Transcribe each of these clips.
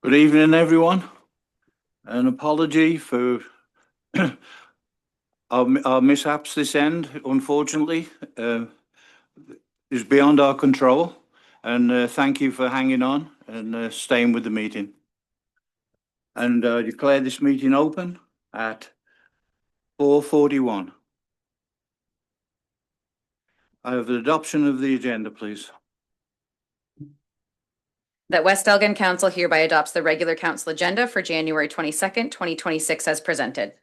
Good evening, everyone. An apology for our mishaps this end, unfortunately, is beyond our control. And thank you for hanging on and staying with the meeting. And declare this meeting open at 4:41. I have the adoption of the agenda, please. That West Elgin Council hereby adopts the regular council agenda for January 22nd, 2026 as presented.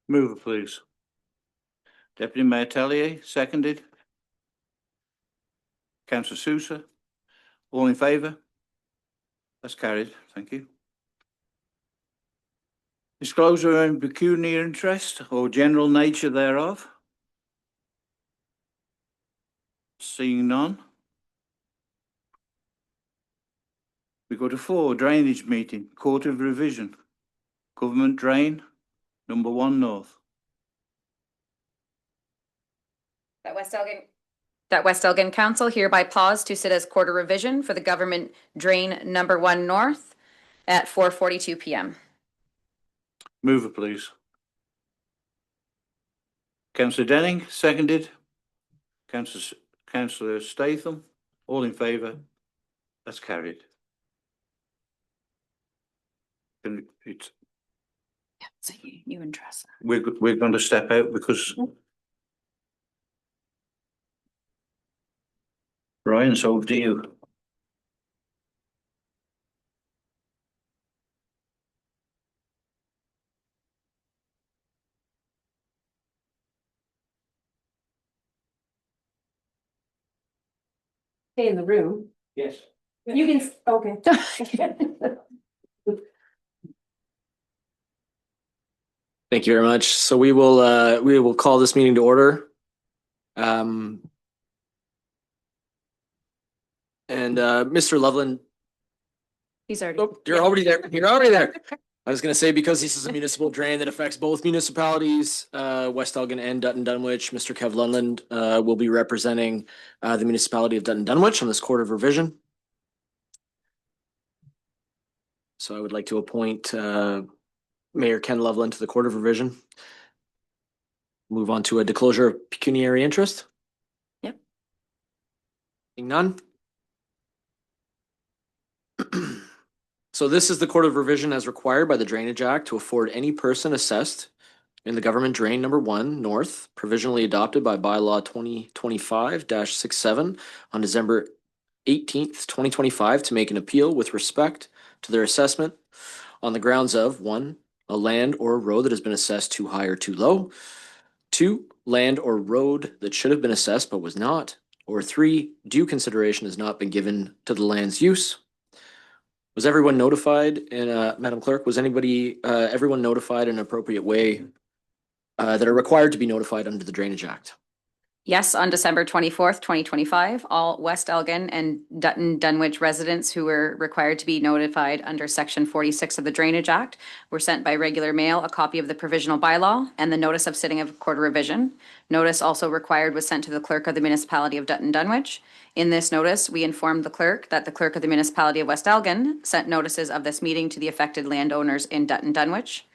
Move it, please. Deputy Mayor Tellier, seconded. Councillor Sousa, all in favour? That's carried. Thank you. Disclosure in pecuniary interest or general nature thereof. Seeing none. We go to 4, drainage meeting, Court of Revision, Government Drain, number 1 North. That West Elgin Council hereby pause to sit as court of revision for the government drain number 1 North at 4:42 p.m. Move it, please. Councillor Denning, seconded. Councillor Statham, all in favour? That's carried. It's, Yeah, so you and Tressa. we're going to step out because Brian, so do you. Stay in the room. Yes. You can, okay. Thank you very much. So we will call this meeting to order. Mr. Loveland. He's already. Oh, you're already there. You're already there. I was gonna say, because this is a municipal drain that affects both municipalities, West Elgin and Dutton Dunwich, Mr. Kev Lundland will be representing the municipality of Dutton Dunwich on this court of revision. So I would like to appoint Mayor Ken Loveland to the court of revision. Move on to a disclosure of pecuniary interest. Yep. Seeing none. So this is the court of revision as required by the Drainage Act to afford any person assessed in the government drain number 1 North, provisionally adopted by bylaw 2025-67 on December 18th, 2025, to make an appeal with respect to their assessment on the grounds of 1, a land or road that has been assessed too high or too low; 2, land or road that should have been assessed but was not; or 3, due consideration has not been given to the land's use. Was everyone notified? And Madam Clerk, was everyone notified in an appropriate way that are required to be notified under the Drainage Act? Yes, on December 24th, 2025, all West Elgin and Dutton Dunwich residents who were required to be notified under Section 46 of the Drainage Act were sent by regular mail a copy of the provisional bylaw and the notice of sitting of court of revision. Notice also required was sent to the clerk of the municipality of Dutton Dunwich. In this notice, we informed the clerk that the clerk of the municipality of West Elgin sent notices of this meeting to the affected landowners in Dutton Dunwich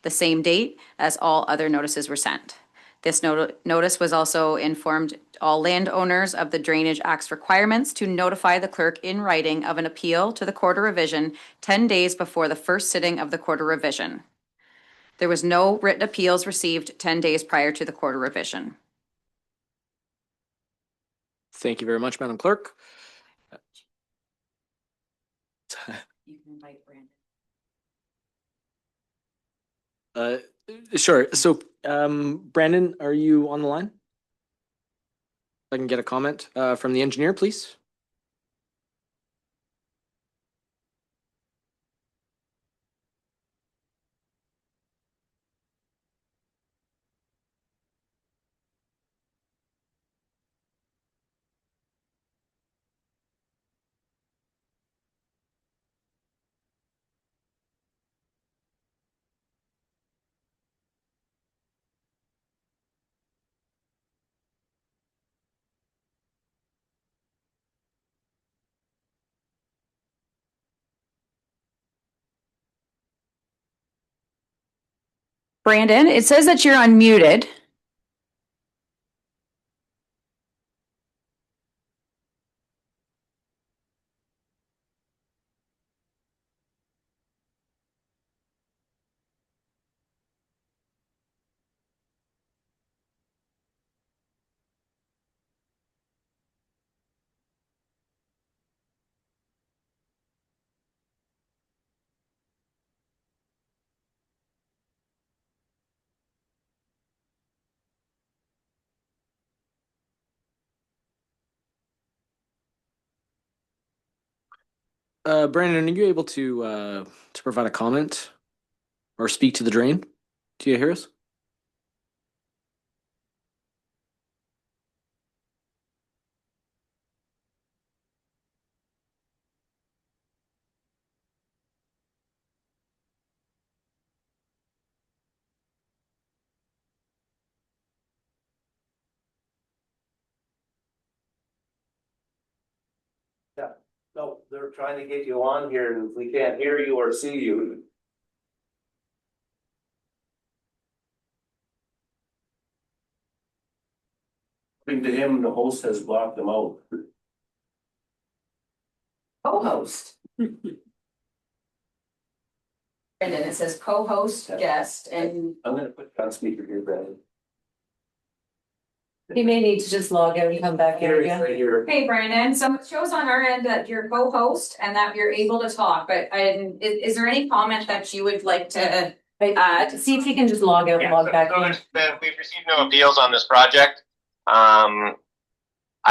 the same date as all other notices were sent. This notice was also informed all landowners of the Drainage Act's requirements to notify the clerk in writing of an appeal to the court of revision 10 days before the first sitting of the court of revision. There was no written appeals received 10 days prior to the court of revision. Thank you very much, Madam Clerk. You can invite Brandon. Sure. So, Brandon, are you on the line? If I can get a comment from the engineer, please. Brandon, it says that you're unmuted. Brandon, are you able to provide a comment or speak to the drain? Do you hear us? No, they're trying to get you on here and we can't hear you or see you. According to him, the host has blocked them out. Co-host. Brandon, it says co-host, guest, and I'm gonna put you on speaker here, Brandon. He may need to just log out and come back in Here, it's again. right here. hey, Brandon, so it shows on our end that you're co-host and that you're able to talk, but is there any comment that you would like to add? See if he can just log out and log back in. We've received no appeals on this project. I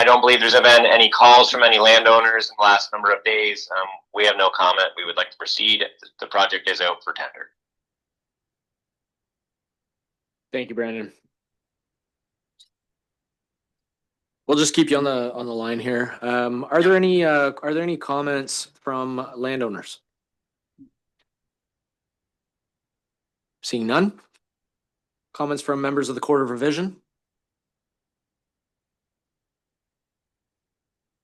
don't believe there's been any calls from any landowners in the last number of days. We have no comment. We would like to proceed. The project is out for tender. Thank you, Brandon. We'll just keep you on the line here. Are there any comments from landowners? Seeing none. Comments from members of the Court of Revision?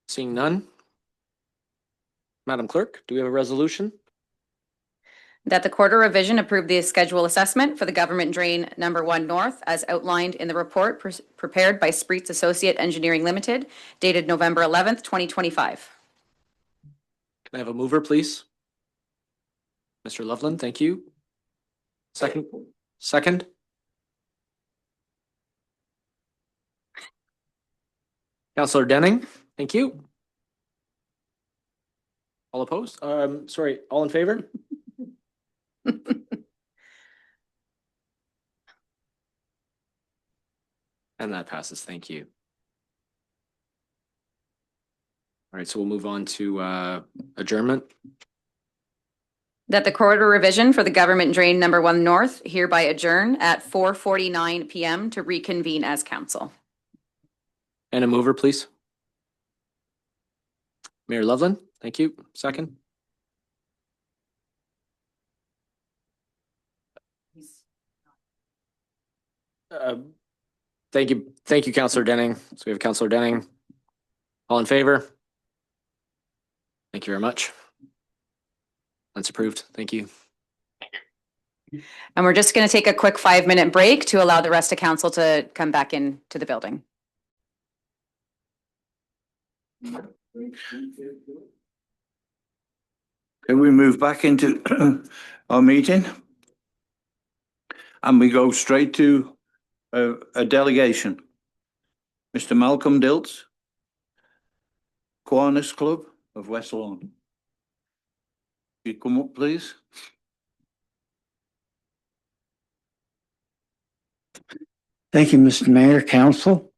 Seeing none. Madam Clerk, do we have a resolution? That the Court of Revision approve the schedule assessment for the government drain number 1 north as outlined in the report prepared by Spreets Associate Engineering Limited dated November 11th, 2025. Can I have a mover, please? Mr. Loveland, thank you. Second? Councillor Denning, thank you. All opposed? Sorry, all in favor? And that passes, thank you. All right, so we'll move on to adjournment. That the Court of Revision for the government drain number 1 north hereby adjourn at 4:49 PM to reconvene as council. And a mover, please. Mayor Loveland, thank you. Second? Thank you, Councillor Denning. So we have Councillor Denning. All in favor? Thank you very much. That's approved. Thank you. And we're just going to take a quick 5-minute break to allow the rest of council to come back into the building. Can we move back into our meeting? And we go straight to a delegation. Mr. Malcolm Dilts, Kiwanis Club of West Lawn. You come up, please. Thank you, Mr. Mayor, Council.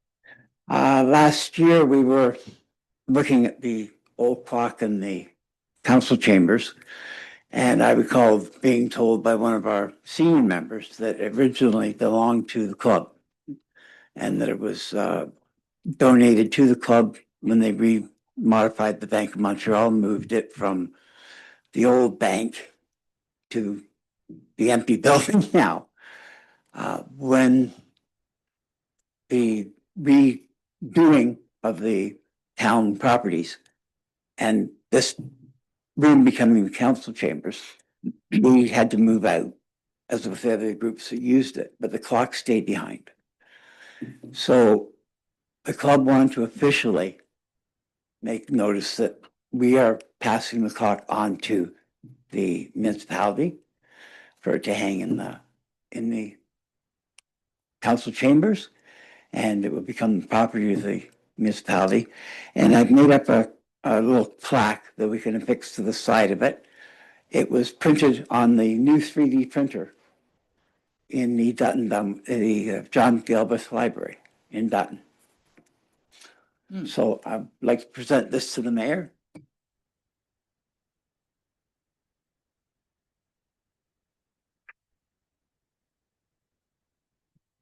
Last year, we were looking at the old clock in the council chambers, and I recall being told by one of our senior members that originally belonged to the club and that it was donated to the club when they modified the Bank of Montreal, moved it from the old bank to the empty building now. When the redoing of the town properties and this room becoming the council chambers, we had to move out as with the other groups that used it, but the clock stayed behind. So the club wanted to officially make notice that we are passing the clock on to the municipality for it to hang in the council chambers, and it will become the property of the municipality. And I've made up a little plaque that we can affix to the side of it. It was printed on the new 3D printer in the John Galbraith Library in Dutton. So I'd like to present this to the mayor.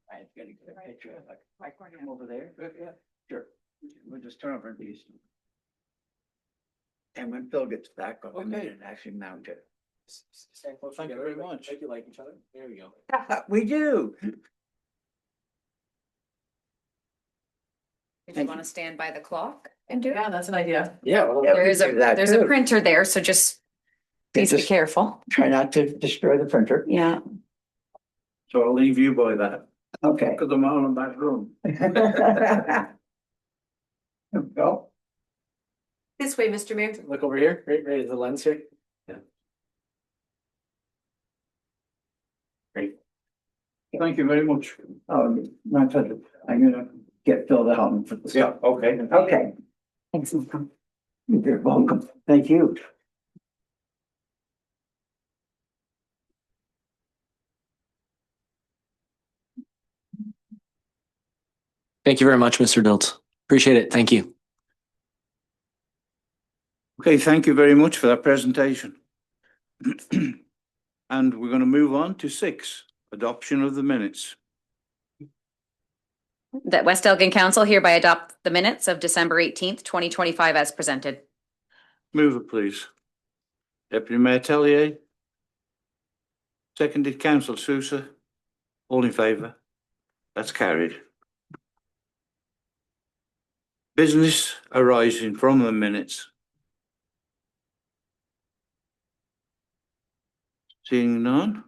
I'm gonna get a picture of like from over there. Yeah, sure. We'll just turn over and these. And when Phil gets back, I'll come in and actually mount it. Thank you very much. Thank you, like each other. There we go. We do. Did you Thank want you. to stand by the clock and do it? Yeah, that's an idea. Yeah. well, Yeah. There's do that there's a too. printer there, so just please be Just careful. try not to destroy the printer. Yeah. So I'll leave you by that, Okay. because I'm out in that room. Go. This way, Mr. Mayor. Look over here, right, the lens here. Thank you very much. Oh, my pleasure. I'm gonna get Phil to help me put this up. Okay. Okay. Thanks. You're welcome. Thank you. Thank you very much, Mr. Dilt. Appreciate it. Thank you. Okay, thank you very much for that presentation. And we're going to move on to 6, adoption of the minutes. That West Elgin Council hereby adopt the minutes of December 18th, 2025 as presented. Move it, please. Deputy Mayor Tellier. Seconded Councillor Sousa. All in favour? That's carried. Business arising from the minutes. Seeing none.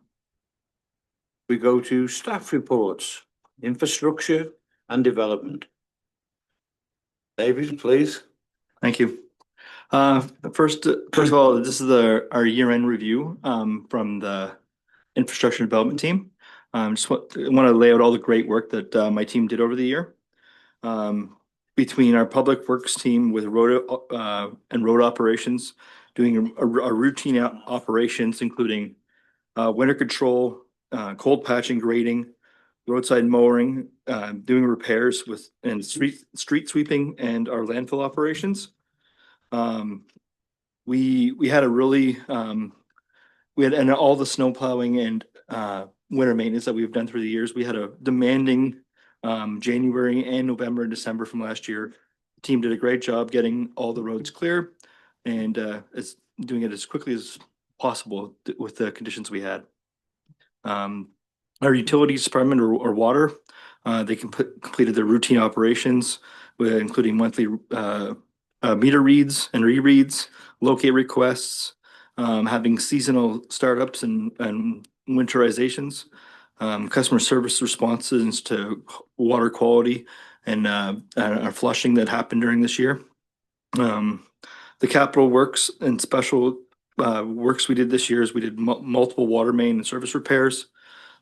We go to staff reports, infrastructure and development. David, please. Thank you. First of all, this is our year-end review from the infrastructure development team. Just want to lay out all the great work that my team did over the year. Between our public works team with road operations, doing a routine operations, including winter control, cold patching, grading, roadside mowing, doing repairs and street sweeping, and our landfill operations. We had a really and all the snow plowing and winter maintenance that we've done through the years. We had a demanding January and November and December from last year. The team did a great job getting all the roads clear and it's doing it as quickly as possible with the conditions we had. Our utilities department or water, they completed their routine operations, including monthly meter reads and rereads, locate requests, having seasonal startups and winterizations, customer service responses to water quality and our flushing that happened during this year. The capital works and special works we did this year is we did multiple water main and service repairs,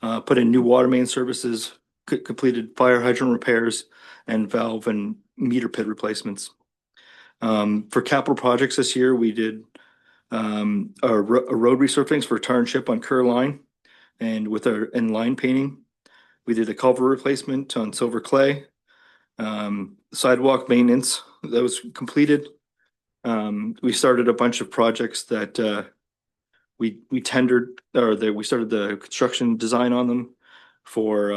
put in new water main services, completed fire hydrant repairs, and valve and meter pit replacements. For capital projects this year, we did a road resurfacing for tar and chip on Kerr Line, and with our line painting. We did a culvert replacement on Silver Clay, sidewalk maintenance that was completed. We started a bunch of projects that we tendered, or that we started the construction design on them for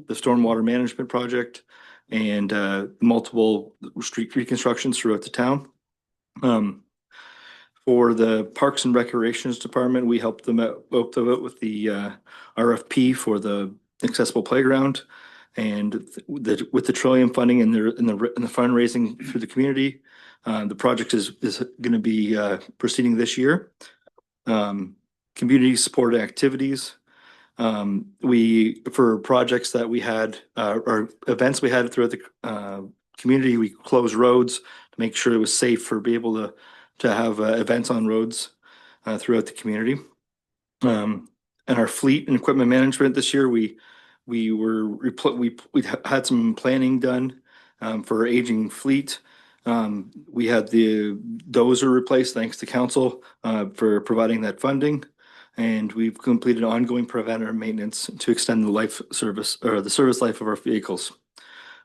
the stormwater management project and multiple street reconstructions throughout the town. For the Parks and Recreations Department, we helped them out with the RFP for the accessible playground, and with the Trillium funding and the fundraising through the community, the project is going to be proceeding this year. Community support activities. For projects that we had, or events we had throughout the community, we closed roads to make sure it was safe for be able to have events on roads throughout the community. And our fleet and equipment management this year, we had some planning done for our aging fleet. We had the dozer replaced, thanks to council for providing that funding. And we've completed ongoing preventative maintenance to extend the service life of our vehicles.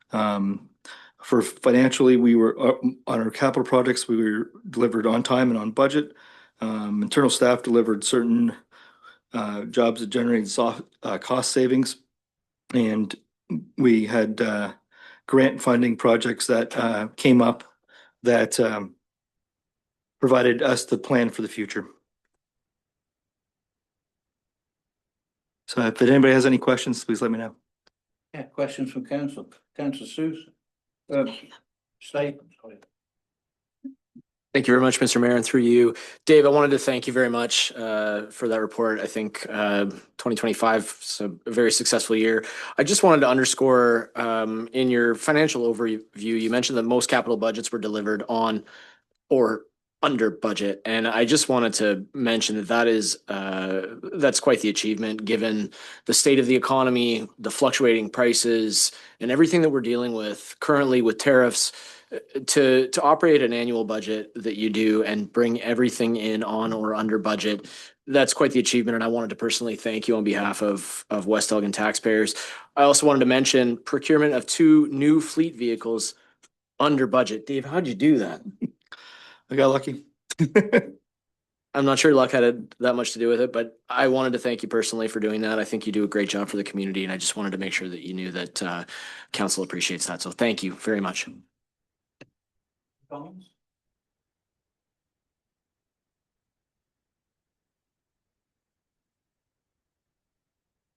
For financially, we were on our capital projects, we were delivered on time and on budget. Internal staff delivered certain jobs that generated cost savings. And we had grant funding projects that came up that provided us the plan for the future. So if anybody has any questions, please let me know. Yeah, questions from council. Councillor Susan. Statement. Thank you very much, Mr. Mayor, and through you, Dave, I wanted to thank you very much for that report. I think 2025 is a very successful year. I just wanted to underscore in your financial overview, you mentioned that most capital budgets were delivered on or under budget. And I just wanted to mention that that's quite the achievement given the state of the economy, the fluctuating prices, and everything that we're dealing with currently with tariffs. To operate an annual budget that you do and bring everything in on or under budget, that's quite the achievement. And I wanted to personally thank you on behalf of West Elgin taxpayers. I also wanted to mention procurement of 2 new fleet vehicles under budget. Dave, how'd you do that? I got lucky. I'm not sure luck had that much to do with it, but I wanted to thank you personally for doing that. I think you do a great job for the community, and I just wanted to make sure that you knew that council appreciates that. So thank you very much. Comments?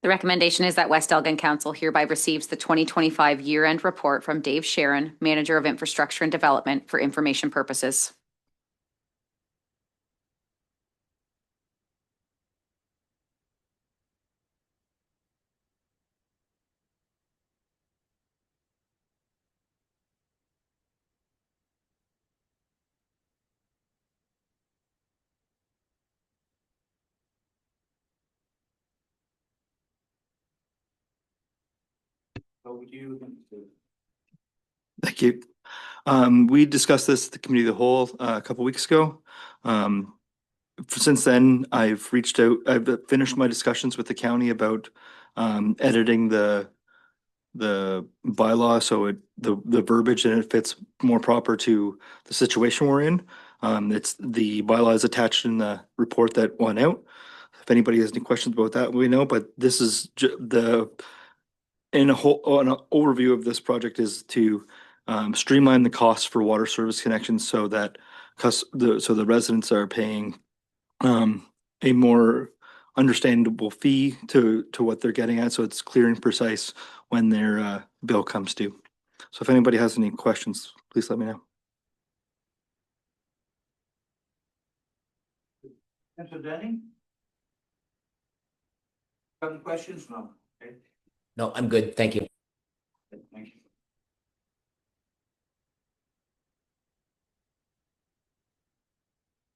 The recommendation is that West Elgin Council hereby receives the 2025 year-end report from Dave Sharon, Manager of Infrastructure and Development, for information purposes. Over to you. Thank you. We discussed this at the committee of the whole a couple weeks ago. Since then, I've finished my discussions with the county about editing the bylaw so the verbiage and it fits more proper to the situation we're in. It's the bylaw is attached in the report that went out. If anybody has any questions about that, we know, but this is an overview of this project is to streamline the costs for water service connections so that the residents are paying a more understandable fee to what they're getting at, so it's clear and precise when their bill comes due. So if anybody has any questions, please let me know. Councillor Denning? Got any questions? No. Okay. No, I'm good. Thank you. Thank you.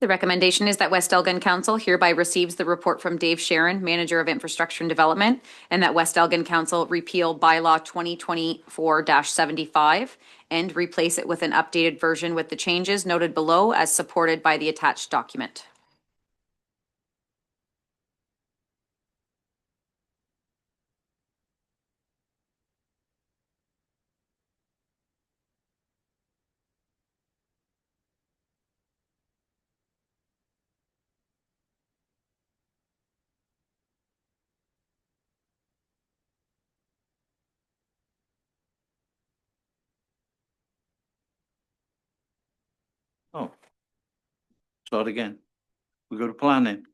The recommendation is that West Elgin Council hereby receives the report from Dave Sharon, Manager of Infrastructure and Development, and that West Elgin Council repeal bylaw 2024-75 and replace it with an updated version with the changes noted below as supported by the attached document. Oh. Start again. We go to planning.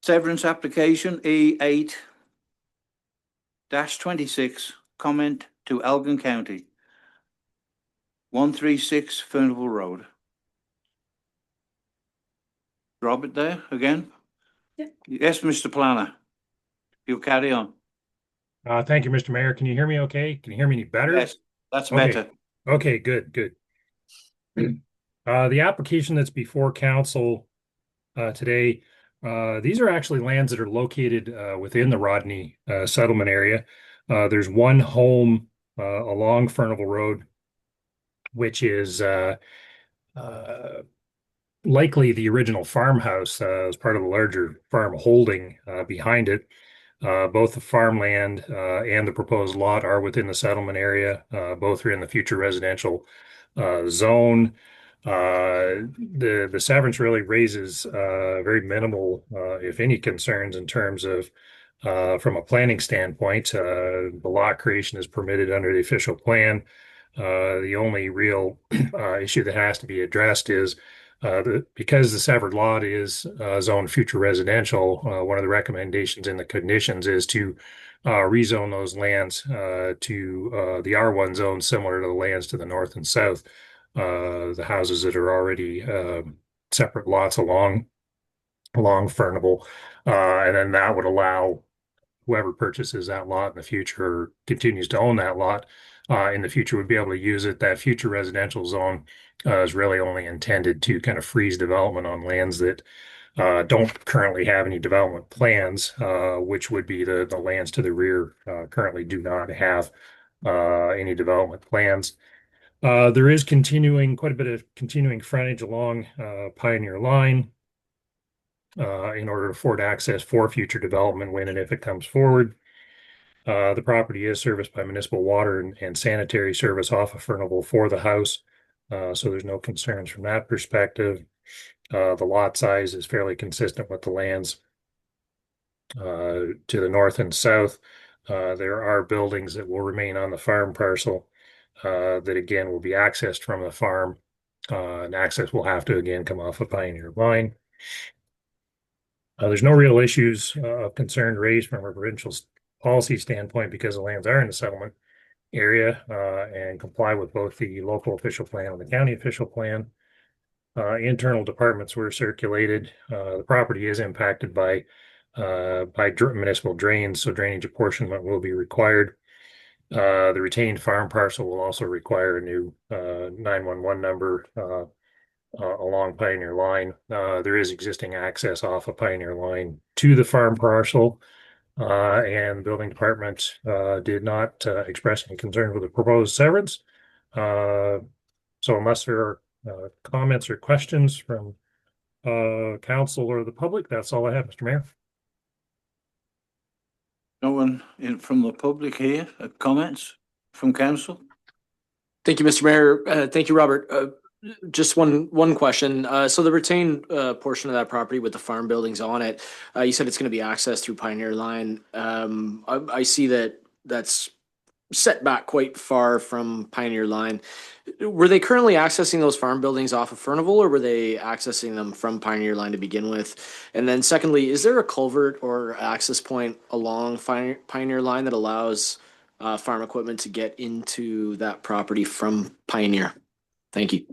Severance application E8-26, comment to Elgin County. 136 Fernville Road. Robert there again? Yeah. Yes, Mr. Planner. You carry on. Thank you, Mr. Mayor. Can you hear me okay? Can you hear me any better? Yes, that's Okay. better. Okay, good, good. The application that's before council today, these are actually lands that are located within the Rodney settlement area. There's one home along Furnival Road, which is likely the original farmhouse as part of a larger farm holding behind it. Both the farmland and the proposed lot are within the settlement area. Both are in the future residential zone. The severance really raises very minimal, if any, concerns in terms of from a planning standpoint. The lot creation is permitted under the official plan. The only real issue that has to be addressed is because the severed lot is zoned future residential, one of the recommendations in the conditions is to rezone those lands to the R1 zone, similar to the lands to the north and south. The houses that are already separate lots along Furnival, and then that would allow whoever purchases that lot in the future or continues to own that lot in the future would be able to use it. That future residential zone is really only intended to kind of freeze development on lands that don't currently have any development plans, which would be the lands to the rear currently do not have any development plans. There is quite a bit of continuing frontage along Pioneer Line in order to afford access for future development when and if it comes forward. The property is serviced by municipal water and sanitary service off of Furnival for the house. So there's no concerns from that perspective. The lot size is fairly consistent with the lands to the north and south. There are buildings that will remain on the farm parcel that again will be accessed from the farm. And access will have to again come off of Pioneer Line. There's no real issues of concern raised from a provincial policy standpoint because the lands are in the settlement area and comply with both the local official plan and the county official plan. Internal departments were circulated. The property is impacted by municipal drains, so drainage apportionment will be required. The retained farm parcel will also require a new 911 number along Pioneer Line. There is existing access off of Pioneer Line to the farm parcel, and the building department did not express any concern with the proposed severance. So unless there are comments or questions from council or the public, that's all I have, Mr. Mayor. No one from the public here, comments from council? Thank you, Mr. Mayor. Thank you, Robert. Just one question. So the retained portion of that property with the farm buildings on it, you said it's going to be accessed through Pioneer Line. I see that that's set back quite far from Pioneer Line. Were they currently accessing those farm buildings off of Furnival, or were they accessing them from Pioneer Line to begin with? And then secondly, is there a culvert or access point along Pioneer Line that allows farm equipment to get into that property from Pioneer? Thank you.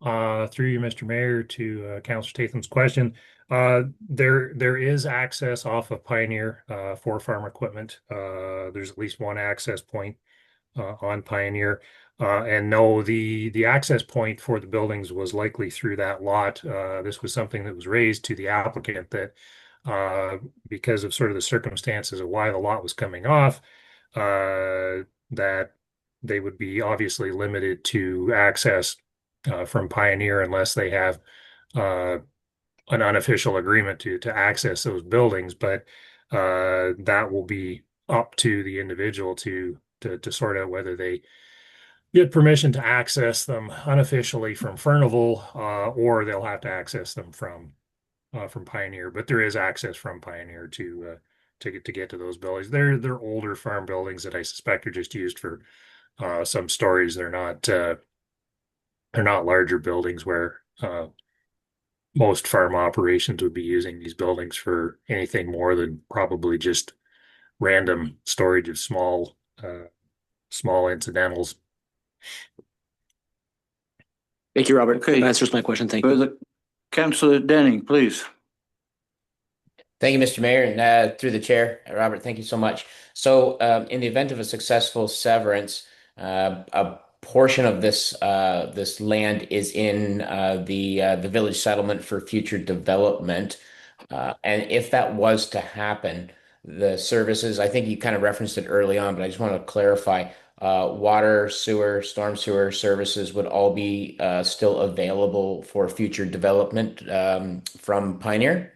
Through you, Mr. Mayor, to Councilor Tatham's question. There is access off of Pioneer for farm equipment. There's at least one access point on Pioneer. And no, the access point for the buildings was likely through that lot. This was something that was raised to the applicant that because of sort of the circumstances of why the lot was coming off, that they would be obviously limited to access from Pioneer unless they have an unofficial agreement to access those buildings. But that will be up to the individual to sort out whether they get permission to access them unofficially from Furnival, or they'll have to access them from Pioneer. But there is access from Pioneer to get to those buildings. They're older farm buildings that I suspect are just used for some storage. They're not larger buildings where most farm operations would be using these buildings for anything more than probably just random storage of small incidentals. Thank you, Robert. Okay. That answers my question. Thank you. Councillor Denning, please. Thank you, Mr. Mayor, and through the chair, Robert, thank you so much. So, in the event of a successful severance, a portion of this land is in the village settlement for future development. And if that was to happen, the services, I think you kind of referenced it early on, but I just want to clarify, water, sewer, storm sewer services would all be still available for future development from Pioneer?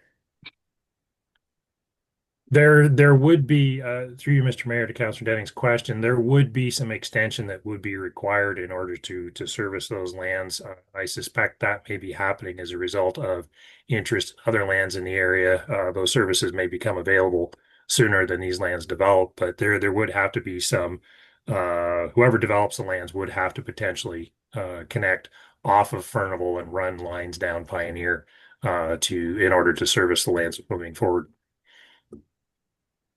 There would be, through you, Mr. Mayor, to Councilor Denning's question, there would be some extension that would be required in order to service those lands. I suspect that may be happening as a result of interest in other lands in the area. Those services may become available sooner than these lands develop, but there would have to be some, whoever develops the lands would have to potentially connect off of Furnival and run lines down Pioneer in order to service the lands moving forward.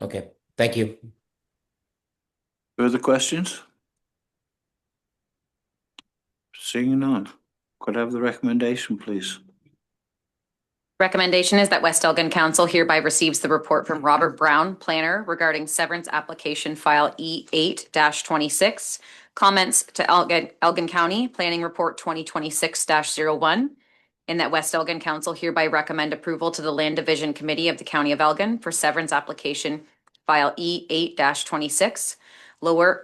Okay, thank you. Further questions? Seeing none. Could I have the recommendation, please? Recommendation is that West Elgin Council hereby receives the report from Robert Brown, planner, regarding severance application file E8-26, comments to Elgin County Planning Report 2026-01, and that West Elgin Council hereby recommend approval to the Land Division Committee of the County of Elgin for severance application file E8-26,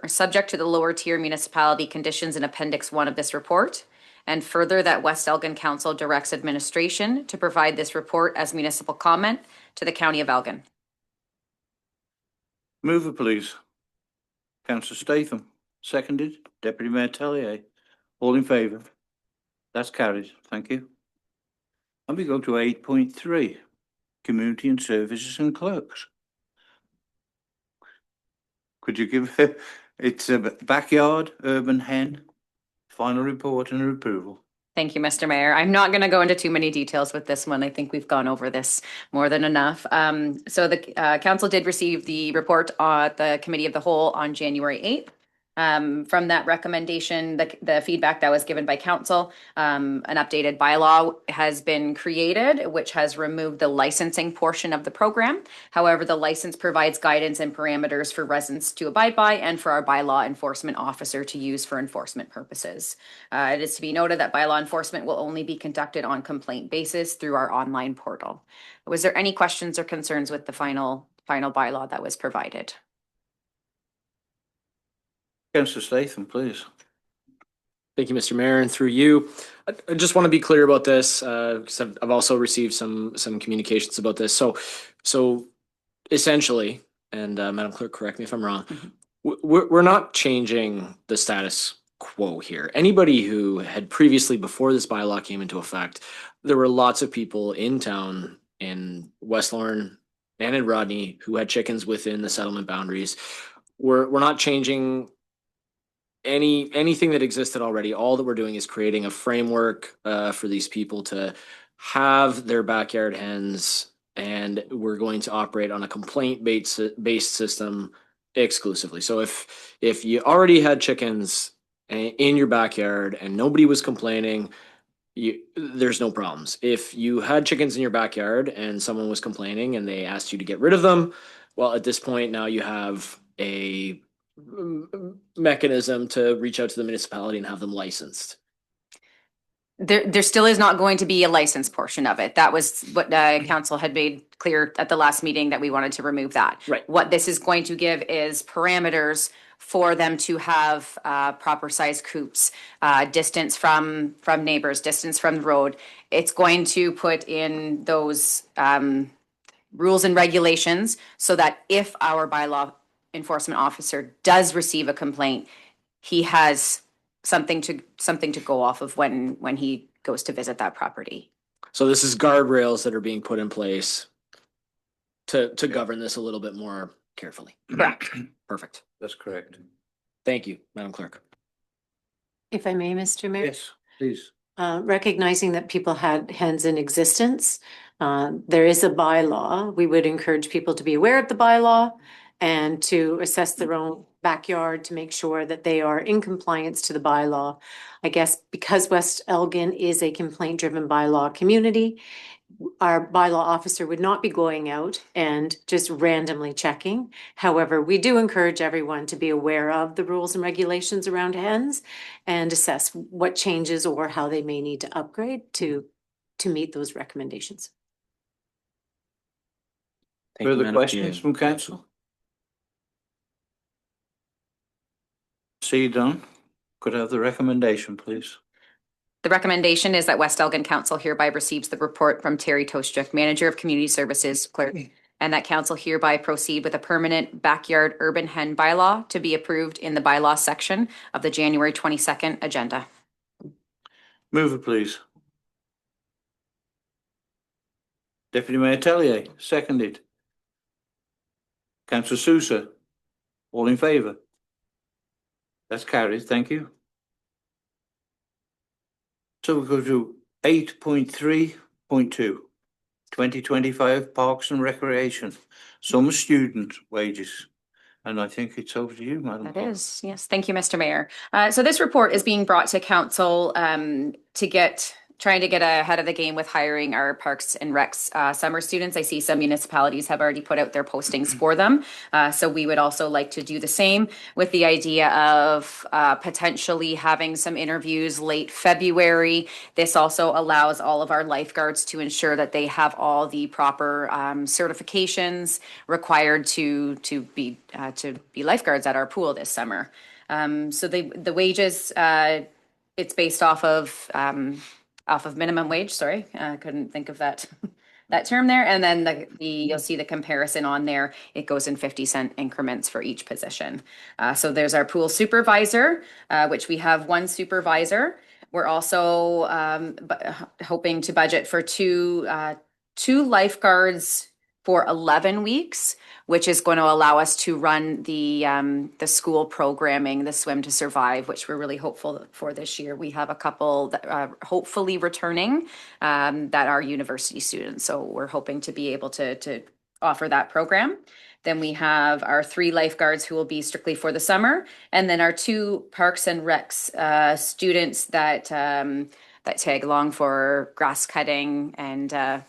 subject to the lower tier municipality conditions in Appendix 1 of this report. And further, that West Elgin Council directs administration to provide this report as municipal comment to the County of Elgin. Mover, please. Councillor Statham, seconded. Deputy Mayor Tellier. All in favour? That's carried. Thank you. And we go to 8.3, Community and Services and Clerks. Could you give it's a backyard urban hen final report and approval? Thank you, Mr. Mayor. I'm not going to go into too many details with this one. I think we've gone over this more than enough. So the council did receive the report at the Committee of the Whole on January 8th. From that recommendation, the feedback that was given by council, an updated bylaw has been created, which has removed the licensing portion of the program. However, the license provides guidance and parameters for residents to abide by and for our bylaw enforcement officer to use for enforcement purposes. It is to be noted that bylaw enforcement will only be conducted on complaint basis through our online portal. Was there any questions or concerns with the final bylaw that was provided? Councillor Statham, please. Thank you, Mr. Mayor, and through you. I just want to be clear about this because I've also received some communications about this. So essentially, and Madam Clerk, correct me if I'm wrong, we're not changing the status quo here. Anybody who had previously, before this bylaw came into effect, there were lots of people in town in West Lorne and in Rodney who had chickens within the settlement boundaries. We're not changing anything that existed already. All that we're doing is creating a framework for these people to have their backyard hens, and we're going to operate on a complaint-based system exclusively. So if you already had chickens in your backyard and nobody was complaining, there's no problems. If you had chickens in your backyard and someone was complaining and they asked you to get rid of them, well, at this point now you have a mechanism to reach out to the municipality and have them licensed. There still is not going to be a license portion of it. That was what council had made clear at the last meeting, that we wanted to remove that. Right. What this is going to give is parameters for them to have proper size coops, distance from neighbors, distance from the road. It's going to put in those rules and regulations so that if our bylaw enforcement officer does receive a complaint, he has something to go off of when he goes to visit that property. So this is guardrails that are being put in place to govern this a little bit more carefully. Correct. Perfect. That's correct. Thank you, Madam Clerk. If I may, Mr. Mayor. Yes, please. Recognizing that people had hens in existence, there is a bylaw. We would encourage people to be aware of the bylaw and to assess their own backyard to make sure that they are in compliance to the bylaw. I guess because West Elgin is a complaint-driven bylaw community, our bylaw officer would not be going out and just randomly checking. However, we do encourage everyone to be aware of the rules and regulations around hens and assess what changes or how they may need to upgrade to meet those recommendations. Thank you, Further Madam questions Chair. from council? See done. Could I have the recommendation, please? The recommendation is that West Elgin Council hereby receives the report from Terry Toshchuk, Manager of Community Services Clerk, and that council hereby proceed with a permanent backyard urban hen bylaw to be approved in the bylaw section of the January 22nd agenda. Move it, please. Deputy Mayor Tellier, seconded. Councillor Sousa, all in favour? That's carried, thank you. So we go to 8.3.2, 2025 Parks and Recreation, summer student wages. And I think it's over to you, Madam That Clerk. is, yes. Thank you, Mr. Mayor. So this report is being brought to council trying to get ahead of the game with hiring our Parks and Recs summer students. I see some municipalities have already put out their postings for them. So we would also like to do the same with the idea of potentially having some interviews late February. This also allows all of our lifeguards to ensure that they have all the proper certifications required to be lifeguards at our pool this summer. So the wages, it's based off of minimum wage. Sorry, I couldn't think of that term there. And then you'll see the comparison on there. It goes in 50-cent increments for each position. So there's our pool supervisor, which we have one supervisor. We're also hoping to budget for two lifeguards for 11 weeks, which is going to allow us to run the school programming, the Swim to Survive, which we're really hopeful for this year. We have a couple that are hopefully returning that are university students. So we're hoping to be able to offer that program. Then we have our 3 lifeguards who will be strictly for the summer, and then our 2 Parks and Recs students that tag along for grass cutting and the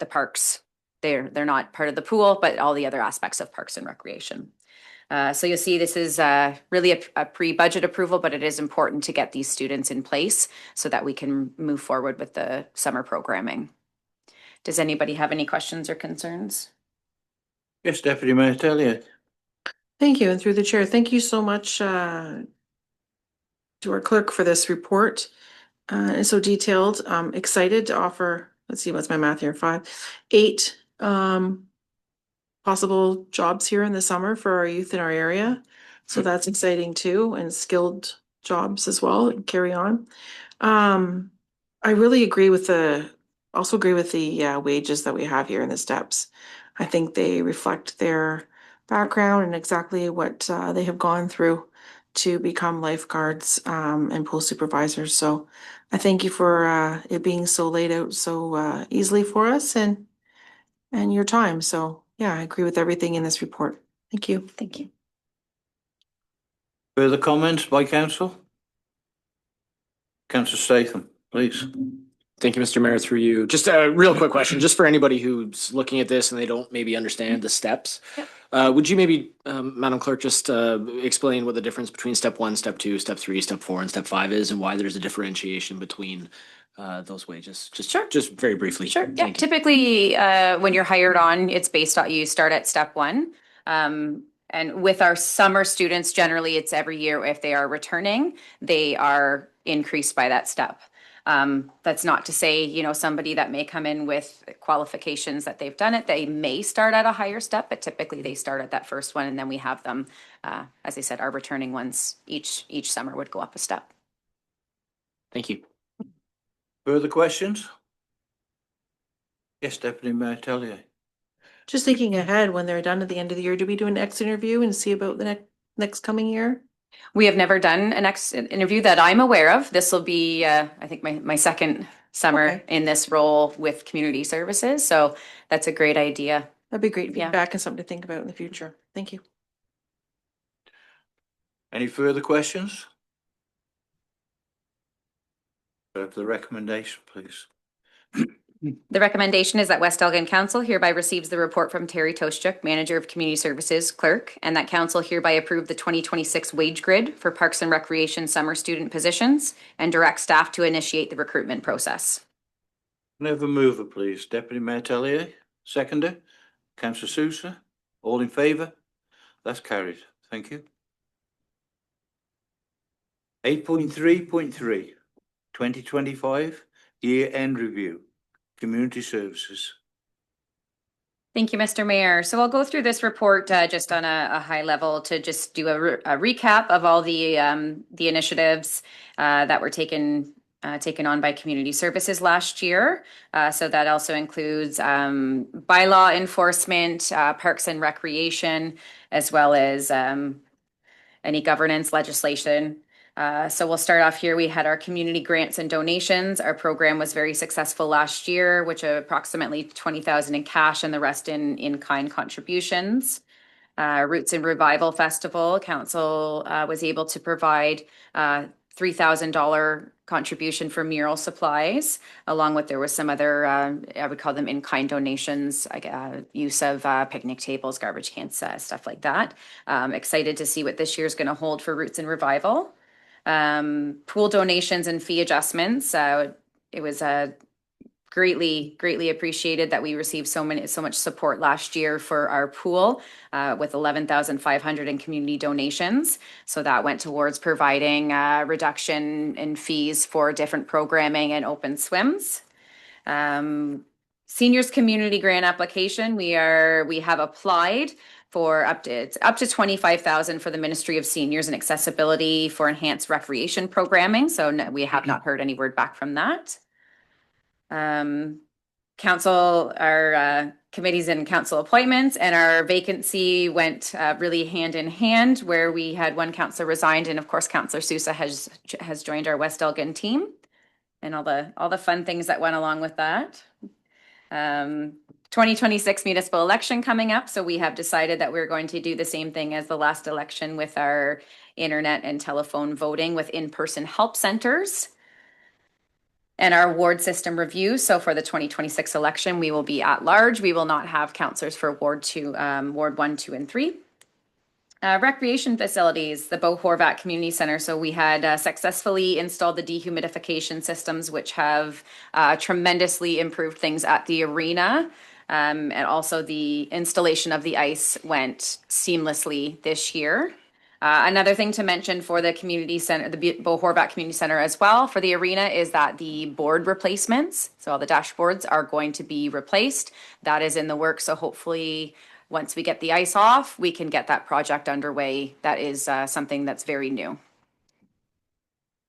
parks. They're not part of the pool, but all the other aspects of Parks and Recreation. So you'll see this is really a pre-budget approval, but it is important to get these students in place so that we can move forward with the summer programming. Does anybody have any questions or concerns? Yes, Deputy Mayor Tellier. Thank you, and through the chair, thank you so much to our clerk for this report. It's so detailed. I'm excited to offer, let's see, what's my math here, 8 possible jobs here in the summer for our youth in our area. So that's exciting too, and skilled jobs as well, and carry on. I really agree with the wages that we have here in the steps. I think they reflect their background and exactly what they have gone through to become lifeguards and pool supervisors. So I thank you for it being so laid out so easily for us and your time. So yeah, I agree with everything in this report. Thank you. Thank you. Further comments by council? Councillor Statham, please. Thank you, Mr. Mayor, through you. Just a real quick question, just for anybody who's looking at this and they don't maybe understand the steps. Would you maybe, Madam Clerk, just explain what the difference between step 1, step 2, step 3, step 4, and step 5 is, and why there's a differentiation between those wages? Just very briefly. Sure. Yeah. Thank you. Typically, when you're hired on, it's based on you start at step 1. And with our summer students, generally it's every year. If they are returning, they are increased by that step. That's not to say, somebody that may come in with qualifications that they've done it, they may start at a higher step, but typically they start at that first one. And then we have them, as I said, our returning ones each summer would go up a step. Thank you. Further questions? Yes, Deputy Mayor Tellier. Just thinking ahead, when they're done at the end of the year, do we do an next interview and see about the next coming year? We have never done an interview that I'm aware of. This will be, I think, my second summer in this role with community services. So that's a great idea. That'd be great feedback and something to think about in the future. Thank you. Any further questions? The recommendation, please. The recommendation is that West Elgin Council hereby receives the report from Terry Toshchuk, Manager of Community Services Clerk, and that council hereby approve the 2026 wage grid for Parks and Recreation summer student positions and direct staff to initiate the recruitment process. Can I have a mover, please? Deputy Mayor Tellier, seconder, councillor Sousa, all in favour? That's carried. Thank you. 8.3.3, 2025 year-end review, community services. Thank you, Mr. Mayor. So I'll go through this report just on a high level to just do a recap of all the initiatives that were taken on by community services last year. So that also includes bylaw enforcement, parks and recreation, as well as any governance legislation. So we'll start off here. We had our community grants and donations. Our program was very successful last year, which approximately 20,000 in cash and the rest in kind contributions. Roots and Revival Festival, council was able to provide $3,000 contribution for mural supplies, along with there was some other, I would call them in-kind donations, use of picnic tables, garbage cans, stuff like that. Excited to see what this year's going to hold for Roots and Revival. Pool donations and fee adjustments. It was greatly appreciated that we received so much support last year for our pool with 11,500 in community donations. So that went towards providing reduction in fees for different programming and open swims. Seniors community grant application. We have applied for up to 25,000 for the Ministry of Seniors and Accessibility for enhanced recreation programming. So no, we have not heard any word back from that. Council, our committees and council appointments, and our vacancy went really hand in hand, where we had one councillor resigned, and of course Councillor Sousa has joined our West Elgin team, and all the fun things that went along with that. 2026 municipal election coming up, so we have decided that we're going to do the same thing as the last election with our internet and telephone voting with in-person help centers. And our ward system review. So for the 2026 election, we will be at large. We will not have councillors for Ward 1, 2, and 3. Recreation facilities, the Beau Horvat Community Center. So we had successfully installed the dehumidification systems, which have tremendously improved things at the arena. And also the installation of the ice went seamlessly this year. Another thing to mention for the community center, the Beau Horvat Community Center as well, for the arena is that the board replacements, so all the dashboards are going to be replaced. That is in the works. So hopefully once we get the ice off, we can get that project underway. That is something that's very new.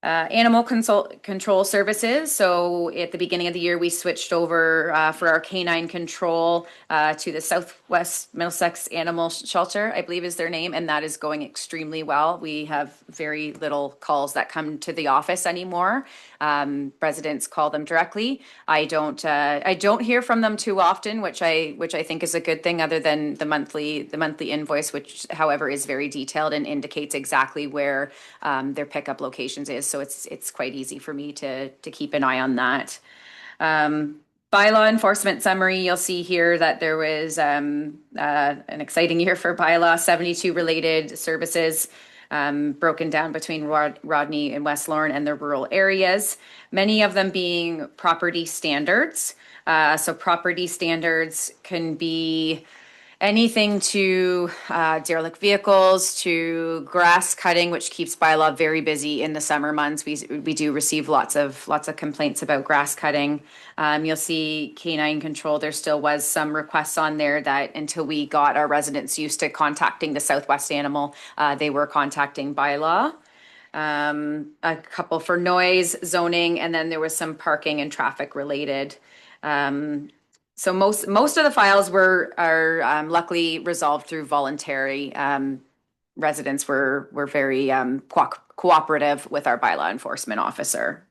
Animal control services. So at the beginning of the year, we switched over for our canine control to the Southwest Middlesex Animal Shelter, I believe is their name, and that is going extremely well. We have very little calls that come to the office anymore. Residents call them directly. I don't hear from them too often, which I think is a good thing, other than the monthly invoice, which however is very detailed and indicates exactly where their pickup locations is. So it's quite easy for me to keep an eye on that. Bylaw enforcement summary, you'll see here that there was an exciting year for bylaw, 72 related services broken down between Rodney and West Lorne and the rural areas, many of them being property standards. So property standards can be anything to derelict vehicles, to grass cutting, which keeps bylaw very busy in the summer months. We do receive lots of complaints about grass cutting. You'll see canine control. There still was some requests on there that until we got our residents used to contacting the Southwest Animal, they were contacting bylaw. A couple for noise, zoning, and then there was some parking and traffic related. So most of the files are luckily resolved through voluntary. Residents were very cooperative with our bylaw enforcement officer.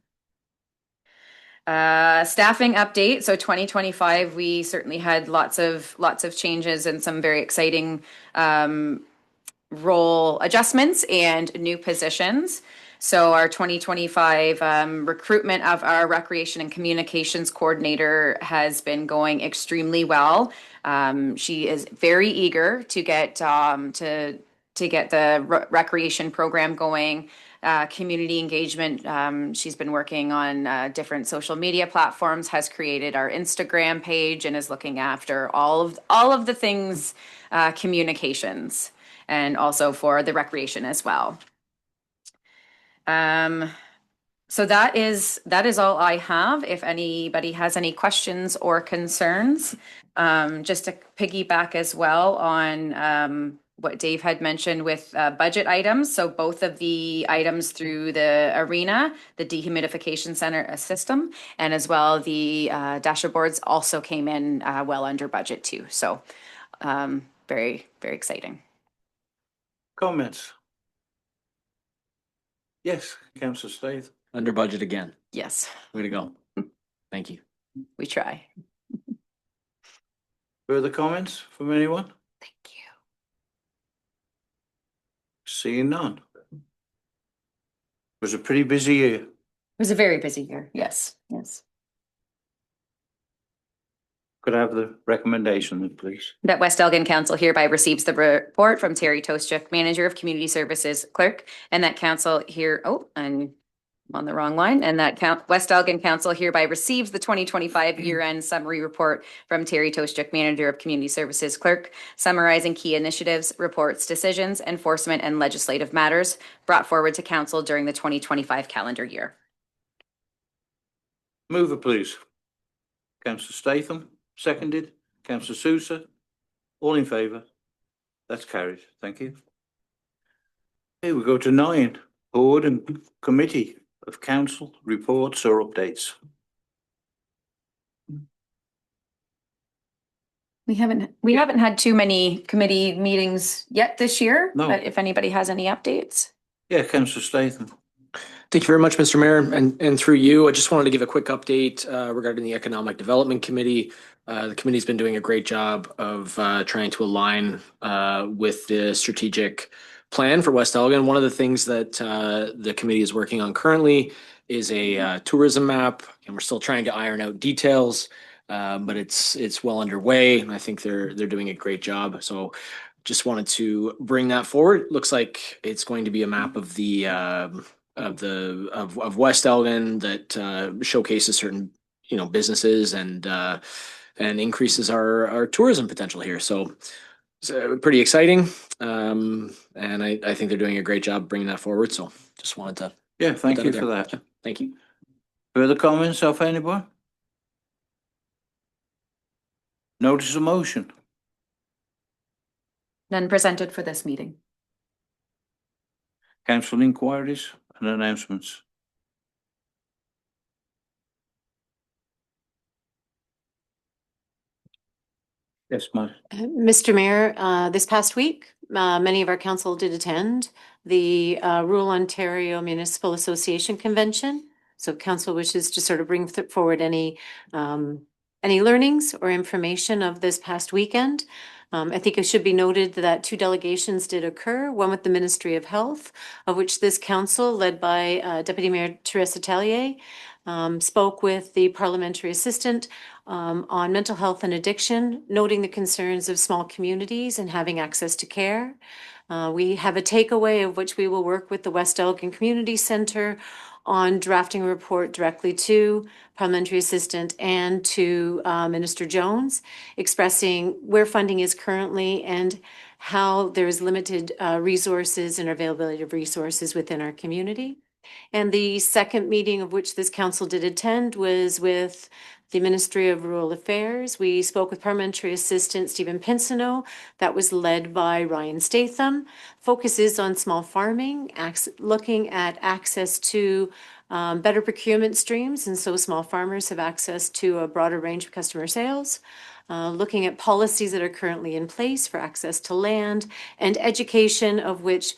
Staffing update. So 2025, we certainly had lots of changes and some very exciting role adjustments and new positions. So our 2025 recruitment of our recreation and communications coordinator has been going extremely well. She is very eager to get the recreation program going. Community engagement. She's been working on different social media platforms, has created our Instagram page, and is looking after all of the things communications, and also for the recreation as well. So that is all I have. If anybody has any questions or concerns, just to piggyback as well on what Dave had mentioned with budget items. So both of the items through the arena, the dehumidification center system, and as well the dasher boards also came in well under budget too. So very, very exciting. Comments? Yes, Councillor Staith. Under budget again. Yes, Way to go. Thank you. we try. Further comments from anyone? Thank you. Seeing none. It was a pretty busy year. It was a very busy year. Yes, yes. Could I have the recommendation then, please? That West Elgin Council hereby receives the report from Terry Toastchuk, Manager of Community Services Clerk, and that council here, I'm on the wrong line, and that West Elgin Council hereby receives the 2025 year-end summary report from Terry Toastchuk, Manager of Community Services Clerk, summarizing key initiatives, reports, decisions, enforcement, and legislative matters brought forward to council during the 2025 calendar year. Mover, please. Councillor Statham, seconded. Councillor Sousa, all in favour? That's carried. Thank you. Here we go to 9. Board and Committee of Council reports or updates. We haven't had too many committee meetings yet this year, No. but if anybody has any updates. Yeah, Councillor Statham. Thank you very much, Mr. Mayor. And through you, I just wanted to give a quick update regarding the Economic Development Committee. The committee's been doing a great job of trying to align with the strategic plan for West Elgin. One of the things that the committee is working on currently is a tourism map, and we're still trying to iron out details, but it's well underway, and I think they're doing a great job. So just wanted to bring that forward. Looks like it's going to be a map of the of West Elgin that showcases certain businesses and increases our tourism potential here. So it's pretty exciting, and I think they're doing a great job bringing that forward. So just wanted to Thank put you out for there. that. Yeah, thank you. Further comments of anyone? Notice of motion. None presented for this meeting. Council inquiries and announcements. Yes, ma'am. Mr. Mayor, this past week, many of our council did attend the Rural Ontario Municipal Association Convention. So council wishes to sort of bring forward any learnings or information of this past weekend. I think it should be noted that 2 delegations did occur, one with the Ministry of Health, of which this council, led by Deputy Mayor Teresa Tellier, spoke with the parliamentary assistant on mental health and addiction, noting the concerns of small communities and having access to care. We have a takeaway of which we will work with the West Elgin Community Centre on drafting a report directly to parliamentary assistant and to Minister Jones, expressing where funding is currently and how there is limited resources and availability of resources within our community. And the second meeting of which this council did attend was with the Ministry of Rural Affairs. We spoke with Parliamentary Assistant Stephen Pinsino. That was led by Ryan Statham. Focuses on small farming, looking at access to better procurement streams, and so small farmers have access to a broader range of customer sales. Looking at policies that are currently in place for access to land and education, of which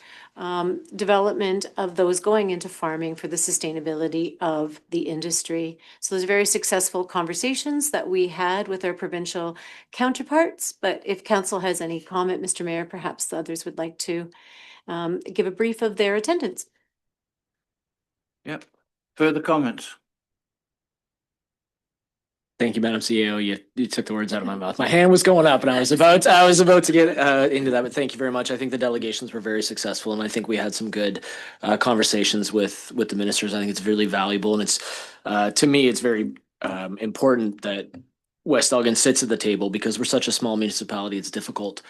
development of those going into farming for the sustainability of the industry. So those are very successful conversations that we had with our provincial counterparts. But if council has any comment, Mr. Mayor, perhaps the others would like to give a brief of their attendance. Yep. Further comments? Thank you, Madam CEO. You took the words out of my mouth. My hand was going up and I was about to get into that, but thank you very much. I think the delegations were very successful and I think we had some good conversations with the ministers. I think it's really valuable and it's to me, it's very important that West Elgin sits at the table because we're such a small municipality. It's difficult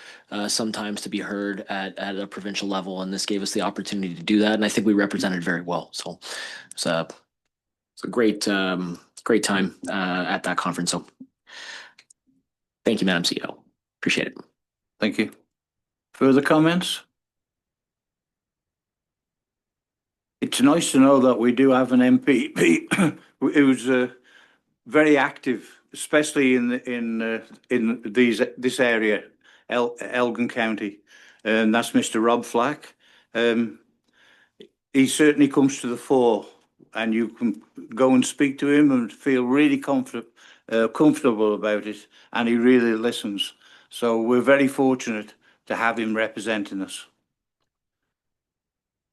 sometimes to be heard at a provincial level, and this gave us the opportunity to do that. And I think we represented very well. So it's a great great time at that conference. So thank you, Madam CEO. Appreciate it. Thank you. Further comments? It's nice to know that we do have an MPP who's very active, especially in this area, Elgin County, and that's Mr. Rob Flack. He certainly comes to the fore, and you can go and speak to him and feel really comfortable about it, and he really listens. So we're very fortunate to have him representing us.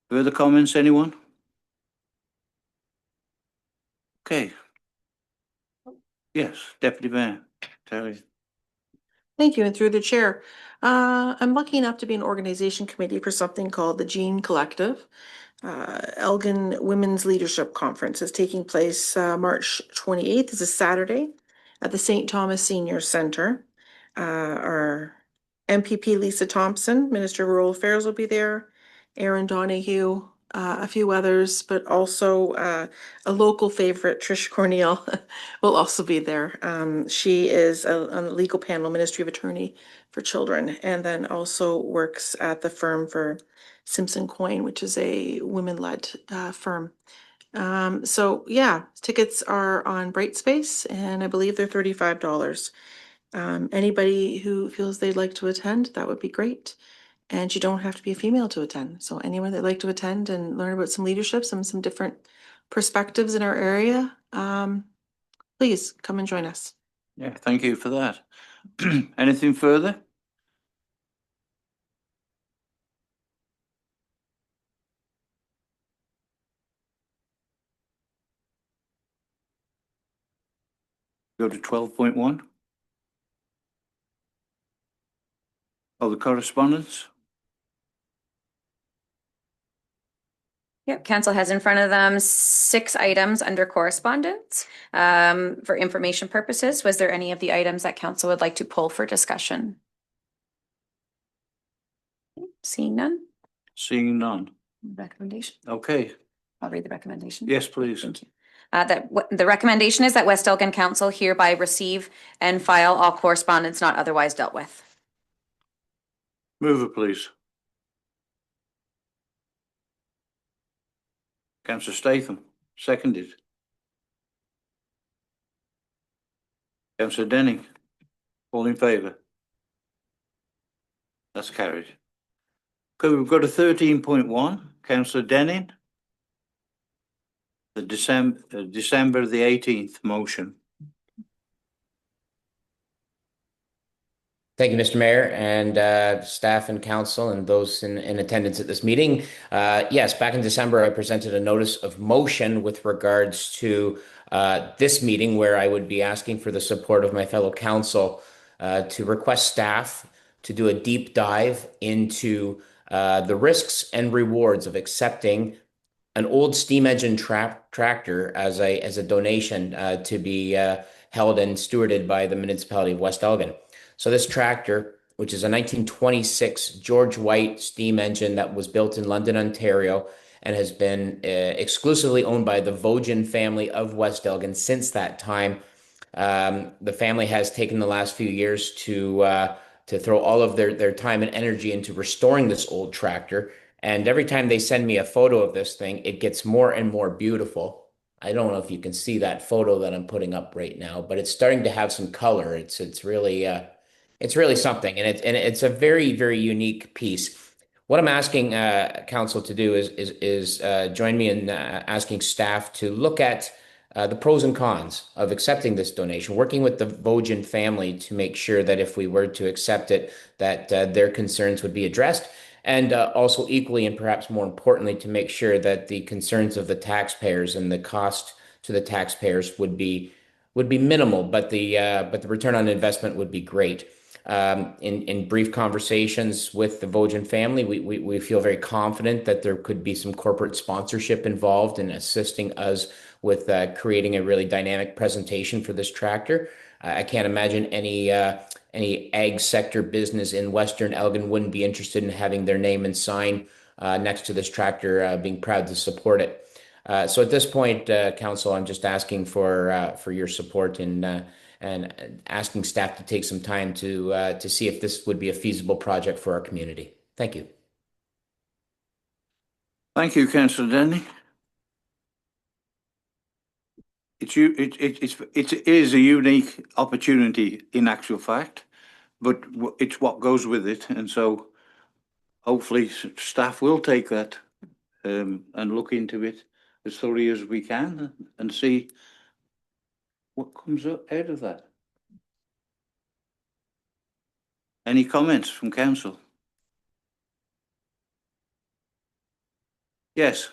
Further comments, anyone? Okay. Yes, Deputy Mayor, Terry. Thank you. And through the chair, I'm lucky enough to be an organization committee for something called the Gene Collective. Elgin Women's Leadership Conference is taking place March 28th. Is a Saturday at the St. Thomas Senior Center. Our MPP Lisa Thompson, Minister of Rural Affairs, will be there. Aaron Donahue, a few others, but also a local favorite, Trish Cornell, will also be there. She is on the legal panel, Ministry of Attorney for Children, and then also works at the firm for Simpson Coyne, which is a women-led firm. So yeah, tickets are on Brightspace, and I believe they're $35. Anybody who feels they'd like to attend, that would be great. And you don't have to be a female to attend. So anyone that'd like to attend and learn about some leadership, some different perspectives in our area, please come and join us. Yeah, thank you for that. Anything further? Go to 12.1. Oh, the correspondence? Yep, council has in front of them 6 items under correspondence. For information purposes, was there any of the items that council would like to pull for discussion? Seeing none? Seeing none. Recommendation. Okay. I'll read the recommendation. Yes, please. Thank you. The recommendation is that West Elgin Council hereby receive and file all correspondence not otherwise dealt with. Move it, please. Councillor Statham, seconded. Councillor Denning, all in favour? That's carried. Okay, we've got a 13.1, Councillor Denning. The December the 18th motion. Thank you, Mr. Mayor, and staff and council and those in attendance at this meeting. Yes, back in December, I presented a notice of motion with regards to this meeting where I would be asking for the support of my fellow council to request staff to do a deep dive into the risks and rewards of accepting an old steam engine tractor as a donation to be held and stewarded by the municipality of West Elgin. So this tractor, which is a 1926 George White steam engine that was built in London, Ontario, and has been exclusively owned by the Vogin family of West Elgin since that time. The family has taken the last few years to throw all of their time and energy into restoring this old tractor. And every time they send me a photo of this thing, it gets more and more beautiful. I don't know if you can see that photo that I'm putting up right now, but it's starting to have some color. It's really something, and it's a very, very unique piece. What I'm asking council to do is join me in asking staff to look at the pros and cons of accepting this donation, working with the Vogin family to make sure that if we were to accept it, that their concerns would be addressed. and also equally and perhaps more importantly, to make sure that the concerns of the taxpayers and the cost to the taxpayers would be minimal, but the return on investment would be great. In brief conversations with the Vogin family, we feel very confident that there could be some corporate sponsorship involved in assisting us with creating a really dynamic presentation for this tractor. I can't imagine any ag sector business in Western Elgin wouldn't be interested in having their name and sign next to this tractor, being proud to support it. So at this point, Council, I'm just asking for your support and asking staff to take some time to see if this would be a feasible project for our community. Thank you. Thank you, Councillor Denny. It is a unique opportunity in actual fact, but it's what goes with it, and so hopefully staff will take that and look into it as thoroughly as we can and see what comes out of that. Any comments from council? Yes,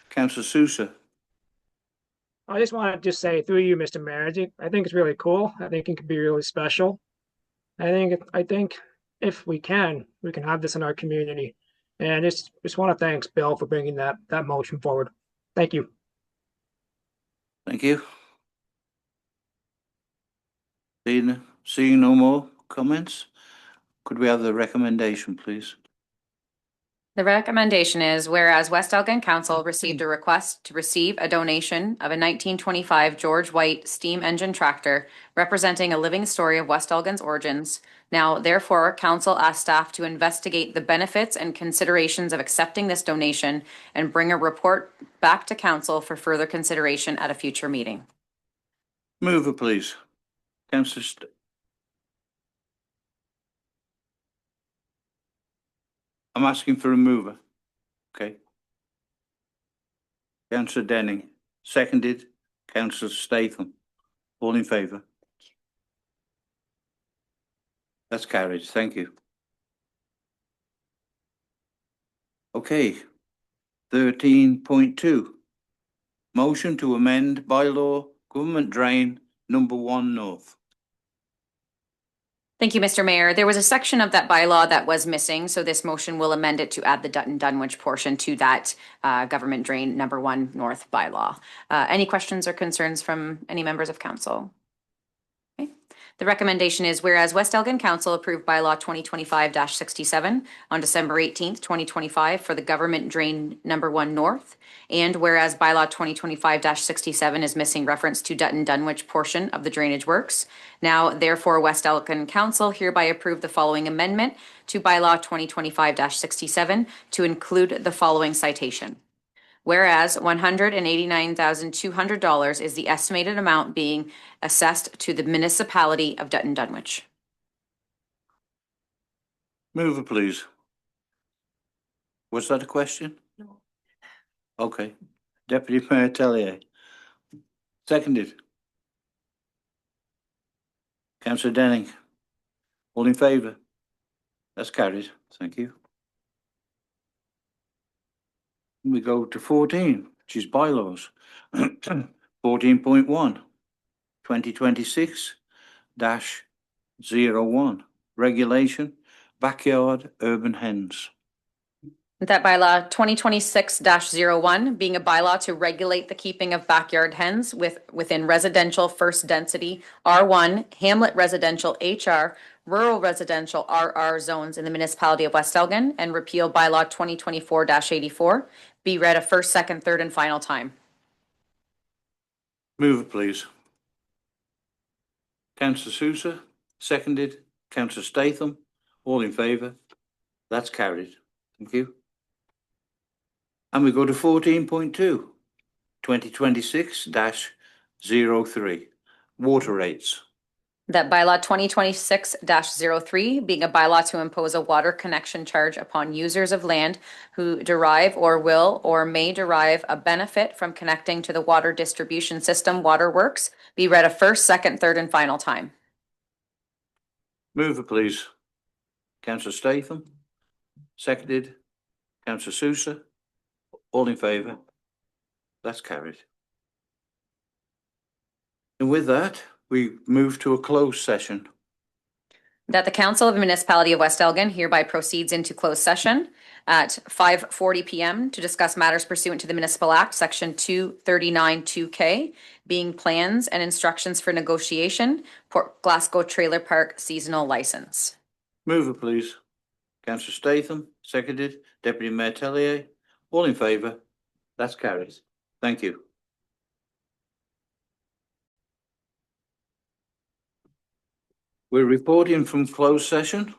Councillor Sousa. I just want to say through you, Mr. Mayor, I think it's really cool. I think it could be really special. I think if we can have this in our community. And just want to thank Bill for bringing that motion forward. Thank you. Thank you. Seeing no more comments, could we have the recommendation, please? The recommendation is whereas West Elgin Council received a request to receive a donation of a 1925 George White steam engine tractor representing a living story of West Elgin's origins. Now, therefore, Council asks staff to investigate the benefits and considerations of accepting this donation and bring a report back to Council for further consideration at a future meeting. Mover, please. Councillor I'm asking for a mover. Okay. Councillor Denning, seconded. Councillor Statham. All in favour? That's carried. Thank you. Okay. 13.2. Motion to amend bylaw government drain number 1 north. Thank you, Mr. Mayor. There was a section of that bylaw that was missing, so this motion will amend it to add the Dutton Dunwich portion to that government drain number 1 north bylaw. Any questions or concerns from any members of council? Okay. The recommendation is whereas West Elgin Council approved bylaw 2025-67 on December 18th, 2025 for the government drain number 1 north, and whereas bylaw 2025-67 is missing reference to Dutton Dunwich portion of the drainage works. Now, therefore, West Elgin Council hereby approve the following amendment to bylaw 2025-67 to include the following citation. Whereas $189,200 is the estimated amount being assessed to the municipality of Dutton Dunwich. Mover, please. Was that a question? No. Okay. Deputy Mayor Tellier. Seconded. Councillor Denning. All in favour? That's carried. Thank you. We go to 14, which is bylaws. 14.1, 2026-01, regulation, backyard urban hens. That bylaw 2026-01 being a bylaw to regulate the keeping of backyard hens within residential first density R1, Hamlet residential HR, rural residential RR zones in the municipality of West Elgin, and repeal bylaw 2024-84 be read a first, second, third, and final time. Move it, please. Councillor Sousa, seconded. Councillor Statham, all in favour? That's carried. Thank you. And we go to 14.2, 2026-03, water rates. That bylaw 2026-03 being a bylaw to impose a water connection charge upon users of land who derive or will or may derive a benefit from connecting to the water distribution system waterworks be read a first, second, third, and final time. Move it, please. Councillor Statham, seconded. Councillor Sousa, all in favour? That's carried. And with that, we move to a closed session. That the Council of the Municipality of West Elgin hereby proceeds into closed session at 5:40 PM to discuss matters pursuant to the Municipal Act, Section 239 2K, being plans and instructions for negotiation, Port Glasgow Trailer Park seasonal license. Mover, please. Councillor Statham, seconded. Deputy Mayor Tellier, all in favour? That's carried. Thank you. We're reporting from closed session.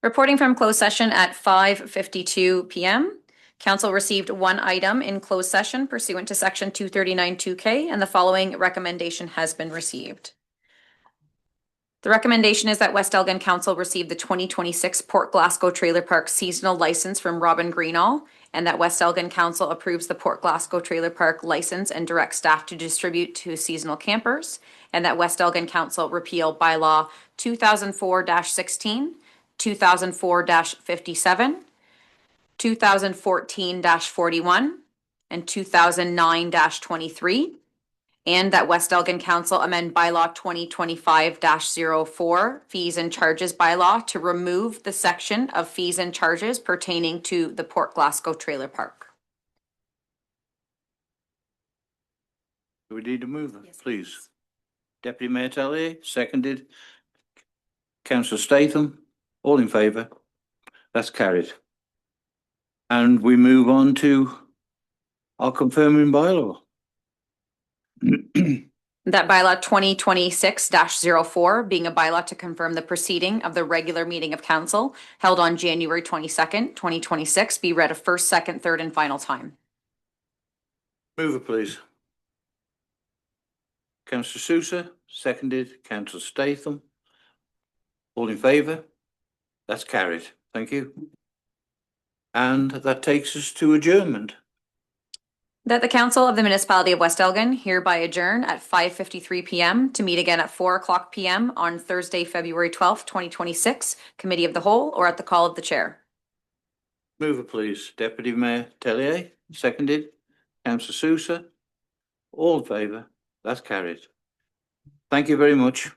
Reporting from closed session at 5:52 PM. Council received one item in closed session pursuant to Section 239 2K, and the following recommendation has been received. The recommendation is that West Elgin Council receive the 2026 Port Glasgow Trailer Park seasonal license from Robin Greenall, and that West Elgin Council approves the Port Glasgow Trailer Park license and directs staff to distribute to seasonal campers, and that West Elgin Council repeal bylaw 2004-16, 2004-57, 2014-41, and 2009-23. And that West Elgin Council amend bylaw 2025-04 fees and charges bylaw to remove the section of fees and charges pertaining to the Port Glasgow Trailer Park. Do we need a mover, please? Deputy Mayor Tellier, seconded. Councillor Statham, all in favour? That's carried. And we move on to our confirming bylaw. That bylaw 2026-04 being a bylaw to confirm the proceeding of the regular meeting of council held on January 22nd, 2026 be read a first, second, third, and final time. Mover, please. Councillor Sousa, seconded. Councillor Statham, all in favour? That's carried. Thank you. And that takes us to adjournment. That the Council of the Municipality of West Elgin hereby adjourn at 5:53 PM to meet again at 4:00 PM on Thursday, February 12th, 2026, Committee of the Whole, or at the call of the Chair. Mover, please. Deputy Mayor Tellier, seconded. Councillor Sousa, all in favour? That's carried. Thank you very much.